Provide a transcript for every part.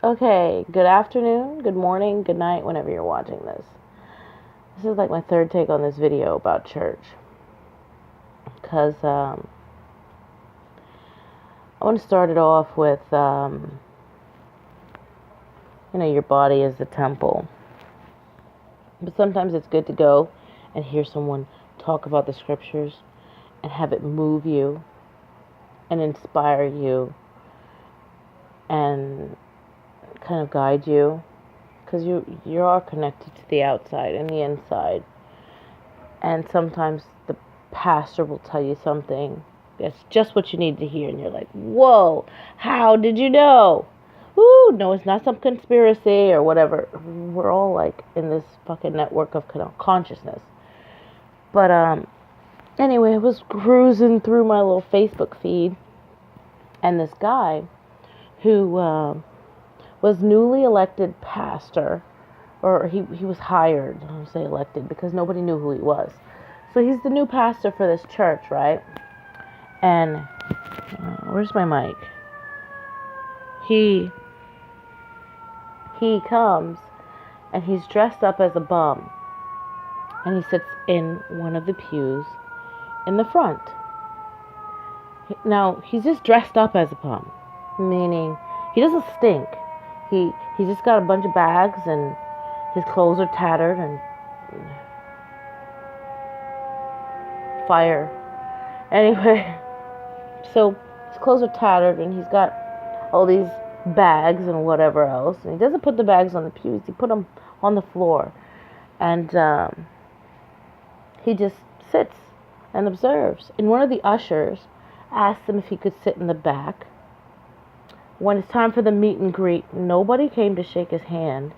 Okay, good afternoon, good morning, good night, whenever you're watching this. This is like my third take on this video about church. Because I want to start it off with, your body is the temple. But sometimes it's good to go and hear someone talk about the scriptures and have it move you and inspire you and kind of guide you. Because you are connected to the outside and the inside. And sometimes the pastor will tell you something that's just what you need to hear, and you're like, whoa, how did you know? Ooh, no, it's not some conspiracy or whatever. We're all like in this fucking network of consciousness. But anyway, I was cruising through my little Facebook feed, and this guy who was newly elected pastor, or he was hired, I don't say elected, because nobody knew who he was. So he's the new pastor for this church, right? And where's my mic? He comes and he's dressed up as a bum, and he sits in one of the pews in the front. Now he's just dressed up as a bum, meaning he doesn't stink. He's just got a bunch of bags, and his clothes are tattered and fire. Anyway, so his clothes are tattered, and he's got all these bags and whatever else. And he doesn't put the bags on the pews. He put them on the floor. And he just sits and observes. And one of the ushers asked him if he could sit in the back. When it's time for the meet and greet, nobody came to shake his hand.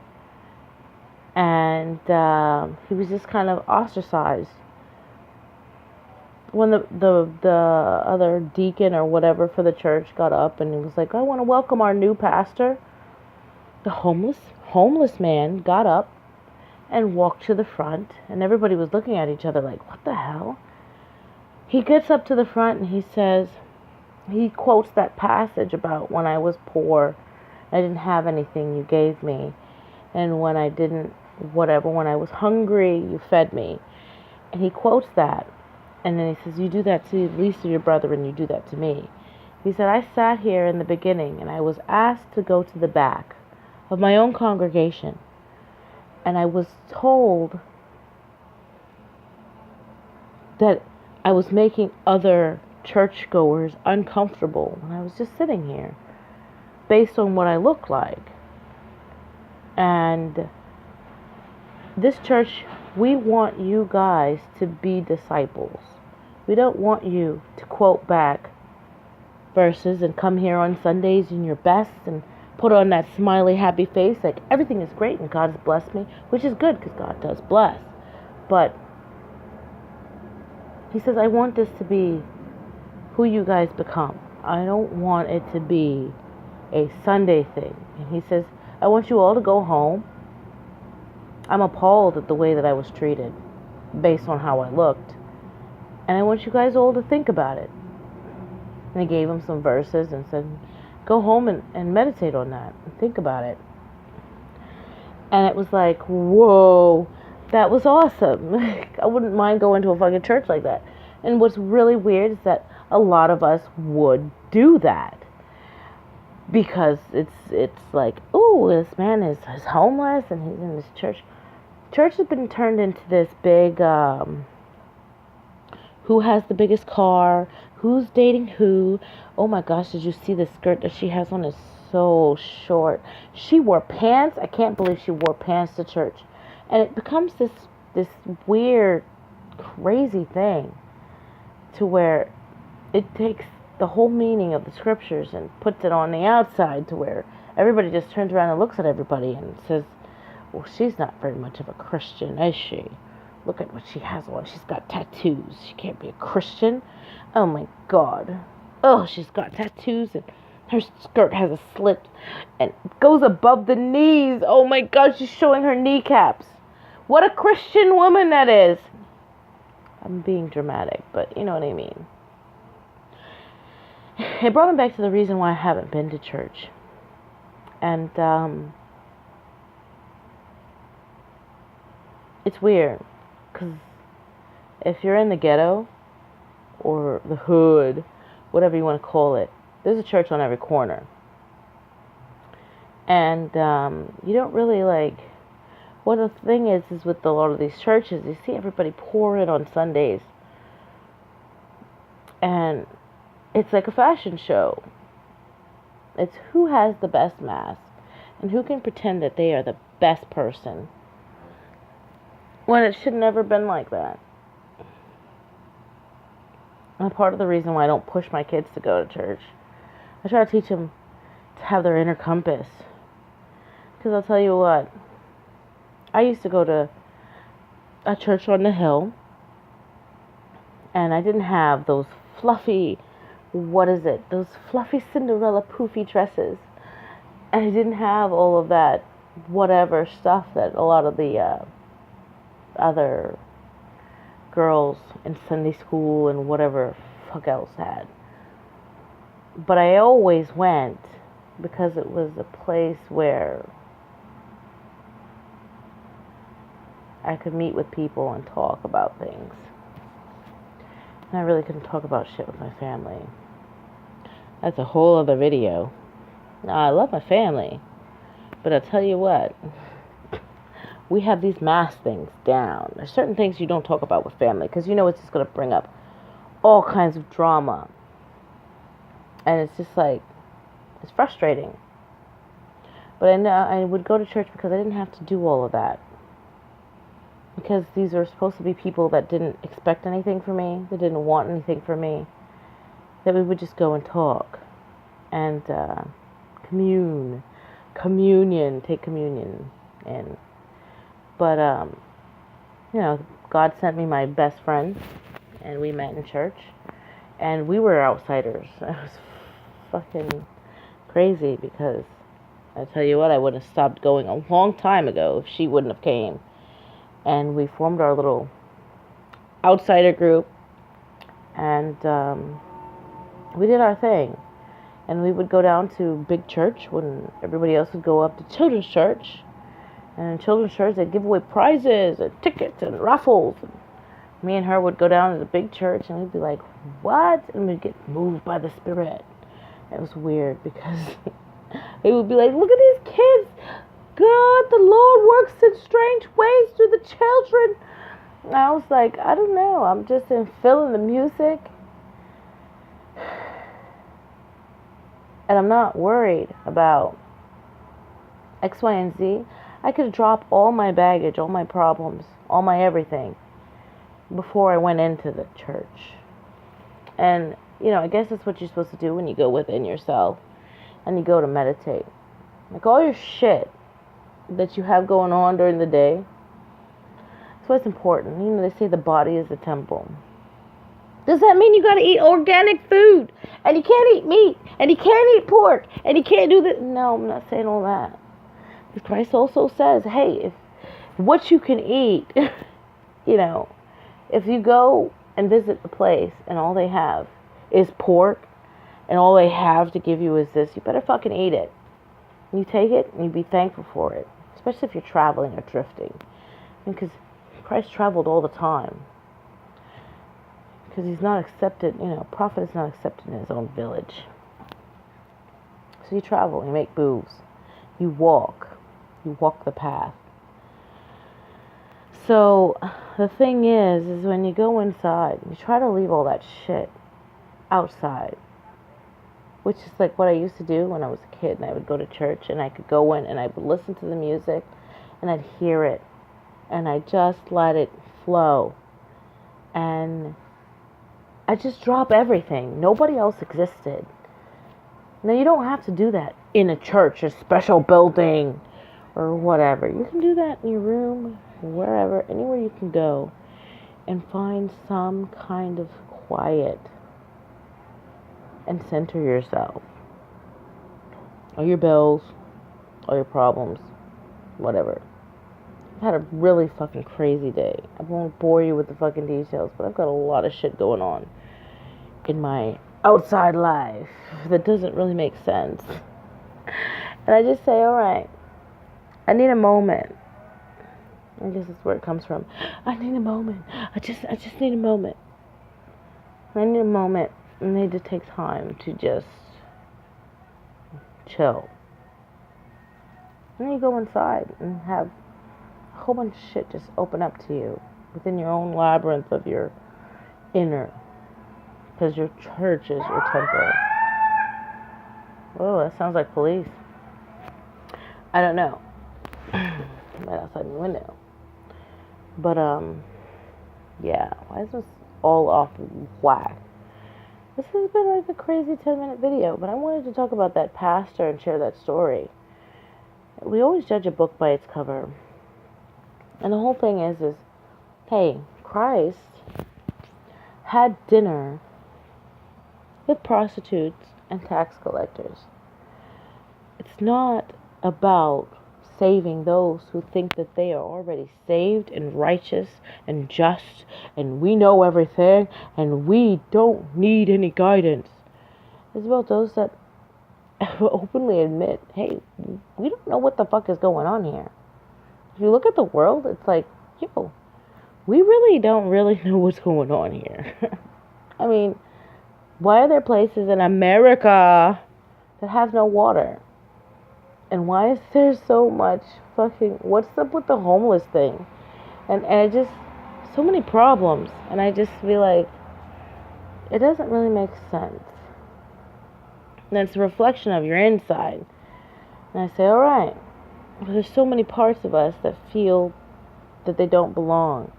And he was just kind of ostracized. When the other deacon or whatever for the church got up and he was like, I want to welcome our new pastor, the homeless man got up and walked to the front, and everybody was looking at each other like, what the hell? He gets up to the front and he quotes that passage about when I was poor, I didn't have anything, you gave me, and when I when I was hungry, you fed me. And he quotes that. And then he says, you do that to the least of your brethren, you do that to me. He said, I sat here in the beginning, and I was asked to go to the back of my own congregation. And I was told that I was making other churchgoers uncomfortable when I was just sitting here, based on what I look like. And this church, we want you guys to be disciples. We don't want you to quote back verses and come here on Sundays in your best and put on that smiley, happy face like everything is great and God has blessed me, which is good because God does bless. But he says, I want this to be who you guys become. I don't want it to be a Sunday thing. And he says, I want you all to go home. I'm appalled at the way that I was treated based on how I looked. And I want you guys all to think about it. And I gave him some verses and said, go home and meditate on that and think about it. And it was like, whoa, that was awesome. I wouldn't mind going to a fucking church like that. And what's really weird is that a lot of us would do that. Because it's like, oh, this man is homeless and he's in this church. Church has been turned into this big, who has the biggest car, who's dating who. Oh my gosh, did you see the skirt that she has on is so short. She wore pants. I can't believe she wore pants to church. And it becomes this weird, crazy thing to where it takes the whole meaning of the scriptures and puts it on the outside to where everybody just turns around and looks at everybody and says, well, she's not very much of a Christian, is she? Look at what she has on. She's got tattoos. She can't be a Christian. Oh my God. Oh, she's got tattoos and her skirt has a slit and goes above the knees. Oh my God, she's showing her kneecaps. What a Christian woman that is. I'm being dramatic, but you know what I mean. It brought me back to the reason why I haven't been to church. And it's weird, because if you're in the ghetto, or the hood, whatever you want to call it, there's a church on every corner. And you don't really like, what the thing is with a lot of these churches, you see everybody pour in on Sundays. And it's like a fashion show. It's who has the best mask and who can pretend that they are the best person, when it should never been like that. And part of the reason why I don't push my kids to go to church, I try to teach them to have their inner compass. Because I'll tell you what, I used to go to a church on the hill, and I didn't have those fluffy, those fluffy Cinderella poofy dresses. And I didn't have all of that whatever stuff that a lot of the other girls in Sunday school and whatever fuck else had. But I always went because it was a place where I could meet with people and talk about things. And I really couldn't talk about shit with my family. That's a whole other video. Now, I love my family, but I'll tell you what, we have these mass things down. There's certain things you don't talk about with family, because you know it's just going to bring up all kinds of drama. And it's just like, it's frustrating. But I know I would go to church because I didn't have to do all of that. Because these are supposed to be people that didn't expect anything from me, that didn't want anything from me, that we would just go and talk and take communion. And but God sent me my best friend, and we met in church, and we were outsiders. It was fucking crazy, because I tell you what, I would have stopped going a long time ago if she wouldn't have came. And we formed our little outsider group, and we did our thing. And we would go down to big church when everybody else would go up to children's church. And in children's church, they'd give away prizes and tickets and raffles. And me and her would go down to the big church, and we'd be like, what? And we'd get moved by the Spirit. It was weird, because they would be like, look at these kids. God, the Lord works in strange ways through the children. And I was like, I don't know. I'm just feeling the music. And I'm not worried about X, Y, and Z. I could drop all my baggage, all my problems, all my everything before I went into the church. And, I guess that's what you're supposed to do when you go within yourself and you go to meditate. Like, all your shit that you have going on during the day, that's what's important. They say the body is the temple. Does that mean you gotta eat organic food, and you can't eat meat, and you can't eat pork, and you can't do that? No, I'm not saying all that. Because Christ also says, hey, if what you can eat, if you go and visit a place and all they have is pork, and all they have to give you is this, you better fucking eat it. You take it and you be thankful for it, especially if you're traveling or drifting, because Christ traveled all the time, because he's not accepted, a prophet is not accepted in his own village. So you travel, you make moves, you walk the path. So the thing is when you go inside, you try to leave all that shit outside, which is like what I used to do when I was a kid, and I would go to church, and I could go in and I would listen to the music, and I'd hear it, and I just let it flow, and I just drop everything. Nobody else existed. Now, you don't have to do that in a church, a special building, or whatever. You can do that in your room, wherever, anywhere you can go, and find some kind of quiet and center yourself. All your bills, all your problems, whatever. I've had a really fucking crazy day. I won't bore you with the fucking details, but I've got a lot of shit going on in my outside life that doesn't really make sense. And I just say, all right, I need a moment. I guess that's where it comes from. I need a moment. I just need a moment. I need a moment. I need to take time to just chill. And then you go inside and have a whole bunch of shit just open up to you within your own labyrinth of your inner. Because your church is your temple. Oh, that sounds like police. I don't know. Right outside the window. But, yeah. Why is this all off whack? This has been like a crazy 10-minute video, but I wanted to talk about that pastor and share that story. We always judge a book by its cover. And the whole thing is, hey, Christ had dinner with prostitutes and tax collectors. It's not about saving those who think that they are already saved and righteous and just and we know everything and we don't need any guidance. It's about those that openly admit, hey, we don't know what the fuck is going on here. If you look at the world, it's like, yo, we really don't really know what's going on here. I mean, why are there places in America that have no water? And why is there so much fucking... What's up with the homeless thing? And I just... So many problems. And I just feel like... It doesn't really make sense. And it's a reflection of your inside. And I say, alright. There's so many parts of us that feel that they don't belong.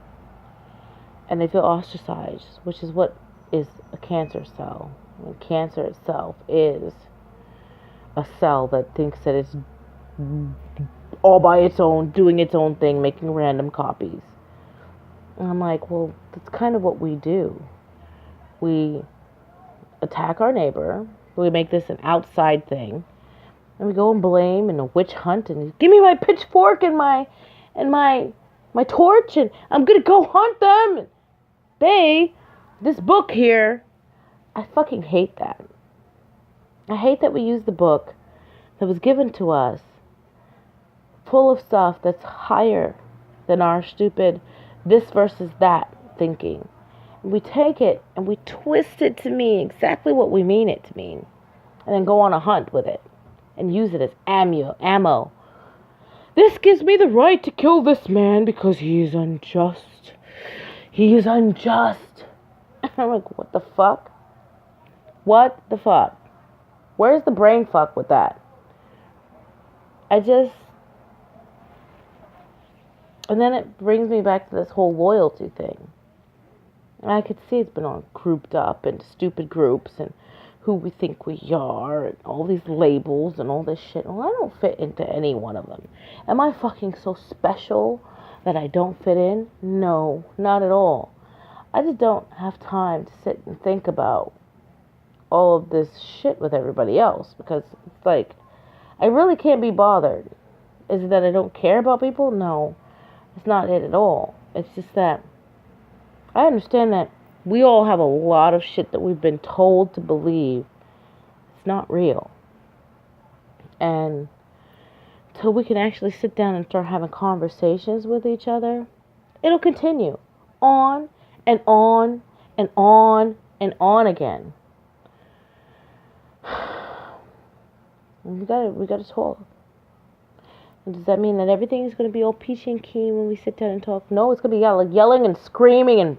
And they feel ostracized. Which is what is a cancer cell. And cancer itself is... a cell that thinks that it's all by its own, doing its own thing, making random copies. And I'm like, well, that's kind of what we do. We attack our neighbor. We make this an outside thing. And we go and blame and a witch hunt and give me my pitchfork and my torch and I'm gonna go hunt them. This book here, I fucking hate that. I hate that we use the book that was given to us full of stuff that's higher than our stupid this versus that thinking. And we take it and we twist it to mean exactly what we mean it to mean. And then go on a hunt with it. And use it as ammo. This gives me the right to kill this man because he is unjust. He is unjust. I'm like, what the fuck? What the fuck? Where's the brain fuck with that? And then it brings me back to this whole loyalty thing. And I could see it's been all grouped up into stupid groups and who we think we are and all these labels and all this shit. Well, I don't fit into any one of them. Am I fucking so special that I don't fit in? No, not at all. I just don't have time to sit and think about all of this shit with everybody else because it's like I really can't be bothered. Is it that I don't care about people? No, it's not it at all. It's just that I understand that we all have a lot of shit that we've been told to believe it's not real. And till we can actually sit down and start having conversations with each other, it'll continue on and on and on and on again. We gotta talk. And does that mean that everything is gonna be all peachy and keen when we sit down and talk? No, it's gonna be yelling and screaming and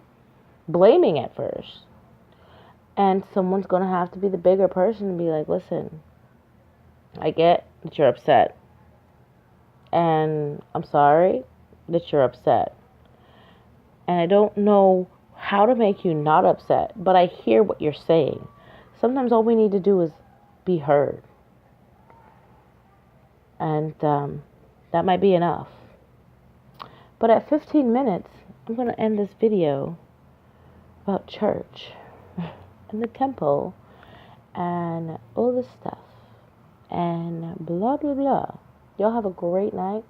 blaming at first. And someone's gonna have to be the bigger person and be like, listen, I get that you're upset. And I'm sorry that you're upset. And I don't know how to make you not upset, but I hear what you're saying. Sometimes all we need to do is be heard. And that might be enough. But at 15 minutes, I'm going to end this video about church and the temple and all this stuff and blah, blah, blah. Y'all have a great night.